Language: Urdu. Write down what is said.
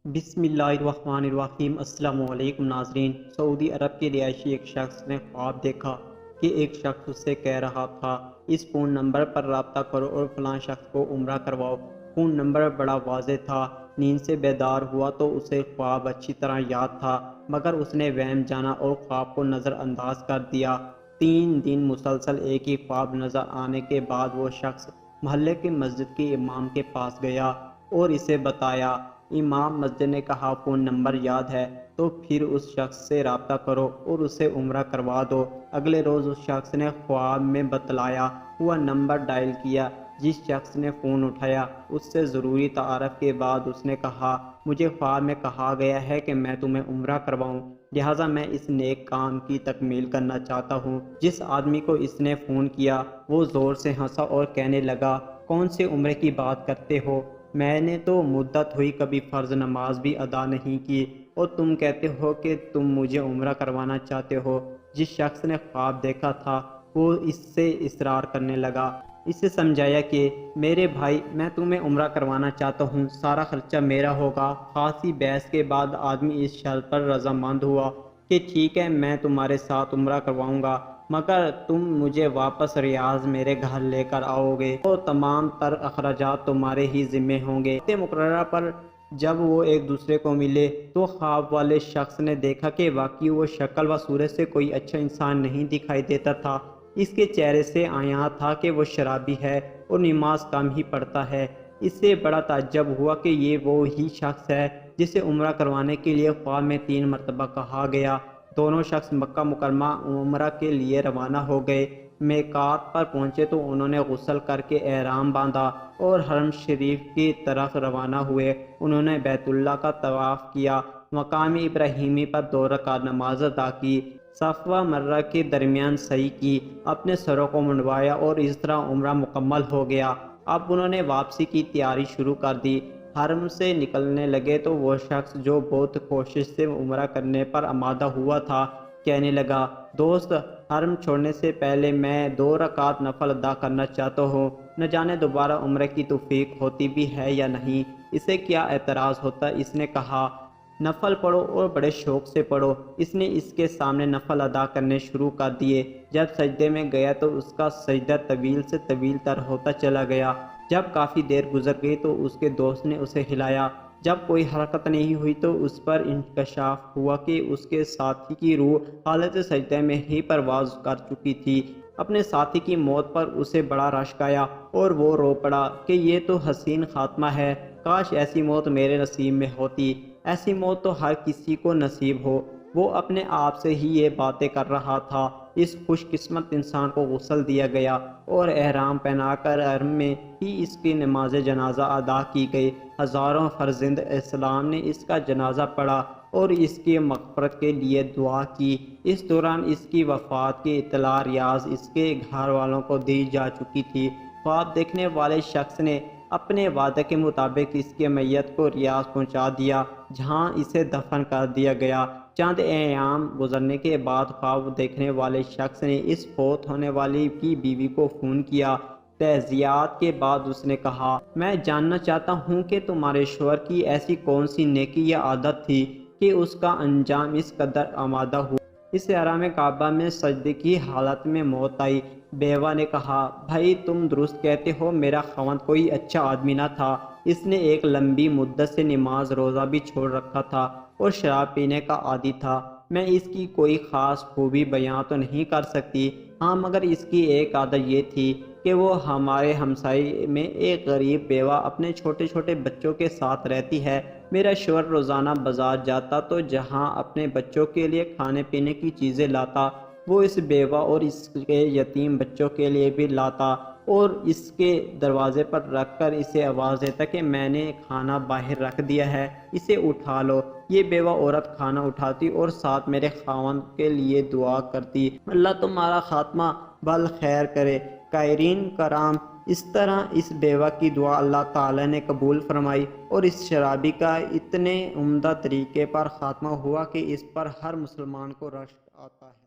بسم اللہ الرحمن الرحیم۔ السلام علیکم ناظرین۔ سعودی عرب کے رہائشی ایک شخص نے خواب دیکھا کہ ایک شخص اس سے کہہ رہا تھا اس فون نمبر پر رابطہ کرو اور فلاں شخص کو عمرہ کرواؤ۔ فون نمبر بڑا واضح تھا۔ نیند سے بیدار ہوا تو اسے خواب اچھی طرح یاد تھا، مگر اس نے وہم جانا اور خواب کو نظر انداز کر دیا۔ 3 دن مسلسل ایک ہی خواب نظر آنے کے بعد وہ شخص محلے کے مسجد کے امام کے پاس گیا اور اسے بتایا۔ امام مسجد نے کہا فون نمبر یاد ہے تو پھر اس شخص سے رابطہ کرو اور اسے عمرہ کروا دو۔ اگلے روز اس شخص نے خواب میں بتلایا ہوا نمبر ڈائل کیا۔ جس شخص نے فون اٹھایا اس سے ضروری تعارف کے بعد اس نے کہا مجھے خواب میں کہا گیا ہے کہ میں تمہیں عمرہ کرواؤں، لہٰذا میں اس نیک کام کی تکمیل کرنا چاہتا ہوں۔ جس آدمی کو اس نے فون کیا وہ زور سے ہنسا اور کہنے لگا کون سے عمرے کی بات کرتے ہو؟ میں نے تو مدت ہوئی کبھی فرض نماز بھی ادا نہیں کی اور تم کہتے ہو کہ تم مجھے عمرہ کروانا چاہتے ہو۔ جس شخص نے خواب دیکھا تھا وہ اس سے اصرار کرنے لگا۔ اسے سمجھایا کہ میرے بھائی میں تمہیں عمرہ کروانا چاہتا ہوں، سارا خرچہ میرا ہوگا۔ خاصی بحث کے بعد آدمی اس شرط پر رضامند ہوا کہ ٹھیک ہے میں تمہارے ساتھ عمرہ کرواؤں گا، مگر تم مجھے واپس ریاض میرے گھر لے کر آؤ گے اور تمام تر اخراجات تمہارے ہی ذمہ ہوں گے۔ وقت مقررہ پر جب وہ ایک دوسرے کو ملے تو خواب والے شخص نے دیکھا کہ واقعی وہ شکل و صورت سے کوئی اچھا انسان نہیں دکھائی دیتا تھا۔ اس کے چہرے سے عیاں تھا کہ وہ شرابی ہے اور نماز کم ہی پڑھتا ہے۔ اس سے بڑا تعجب ہوا کہ یہ وہی شخص ہے جسے عمرہ کروانے کے لیے خواب میں 3 مرتبہ کہا گیا۔ دونوں شخص مکہ مکرمہ عمرہ کے لیے روانہ ہو گئے۔ میقات پر پہنچے تو انہوں نے غسل کر کے احرام باندھا اور حرم شریف کی طرف روانہ ہوئے۔ انہوں نے بیت اللہ کا طواف کیا، مقام ابراہیمی پر 2 رکعت نماز ادا کی، صفا و مروہ کے درمیان سعی کی، اپنے سروں کو منڈوایا اور اس طرح عمرہ مکمل ہو گیا۔ اب انہوں نے واپسی کی تیاری شروع کر دی۔ حرم سے نکلنے لگے تو وہ شخص جو بہت کوشش سے عمرہ کرنے پر آمادہ ہوا تھا کہنے لگا دوست حرم چھوڑنے سے پہلے میں 2 رکعت نفل ادا کرنا چاہتا ہوں، نہ جانے دوبارہ عمرے کی توفیق ہوتی بھی ہے یا نہیں، اسے کیا اعتراض ہوتا؟ اس نے کہا نفل پڑھو اور بڑے شوق سے پڑھو۔ اس نے اس کے سامنے نفل ادا کرنے شروع کر دیے۔ جب سجدے میں گیا تو اس کا سجدہ طویل سے طویل تر ہوتا چلا گیا۔ جب کافی دیر گزر گئی تو اس کے دوست نے اسے ہلایا۔ جب کوئی حرکت نہیں ہوئی تو اس پر انکشاف ہوا کہ اس کے ساتھی کی روح حالت سجدے میں ہی پرواز کر چکی تھی۔ اپنے ساتھی کی موت پر اسے بڑا رشک آیا اور وہ رو پڑا کہ یہ تو حسین خاتمہ ہے، کاش ایسی موت میرے نصیب میں ہوتی۔ ایسی موت تو ہر کسی کو نصیب ہو۔ وہ اپنے آپ سے ہی یہ باتیں کر رہا تھا۔ اس خوش قسمت انسان کو غسل دیا گیا اور احرام پہنا کر حرم میں ہی اس کی نماز جنازہ ادا کی گئی۔ ہزاروں فرزند اسلام نے اس کا جنازہ پڑھا اور اس کی مغفرت کے لیے دعا کی۔ اس دوران اس کی وفات کی اطلاع ریاض اس کے گھر والوں کو دی جا چکی تھی۔ خواب دیکھنے والے شخص نے اپنے وعدے کے مطابق اس کی میت کو ریاض پہنچا دیا جہاں اسے دفن کر دیا گیا۔ چند ایام گزرنے کے بعد خواب دیکھنے والے شخص نے اس فوت ہونے والی کی بیوی کو فون کیا۔ تعزیات کے بعد اس نے کہا میں جاننا چاہتا ہوں کہ تمہارے شوہر کی ایسی کون سی نیکی یا عادت تھی کہ اس کا انجام اس قدر آمادہ ہوا۔ اس حرام کعبہ میں سجدے کی حالت میں موت آئی۔ بیوہ نے کہا بھائی تم درست کہتے ہو، میرا خاوند کوئی اچھا آدمی نہ تھا، اس نے ایک لمبی مدت سے نماز روزہ بھی چھوڑ رکھا تھا اور شراب پینے کا عادی تھا۔ میں اس کی کوئی خاص خوبی بیان تو نہیں کر سکتی، ہاں مگر اس کی ایک عادت یہ تھی کہ وہ ہمارے ہمسائے میں ایک غریب بیوہ اپنے چھوٹے چھوٹے بچوں کے ساتھ رہتی ہے۔ میرا شوہر روزانہ بازار جاتا تو جہاں اپنے بچوں کے لیے کھانے پینے کی چیزیں لاتا وہ اس بیوہ اور اس کے یتیم بچوں کے لیے بھی لاتا اور اس کے دروازے پر رکھ کر اسے آواز دیتا کہ میں نے کھانا باہر رکھ دیا ہے، اسے اٹھا لو۔ یہ بیوہ عورت کھانا اٹھاتی اور ساتھ میرے خاوند کے لیے دعا کرتی، اللہ تمہارا خاتمہ بالخیر کرے۔ قائرین کرام، اس طرح اس بیوہ کی دعا اللہ تعالی نے قبول فرمائی اور اس شرابی کا اتنے عمدہ طریقے پر خاتمہ ہوا کہ اس پر ہر مسلمان کو رشک آتا ہے۔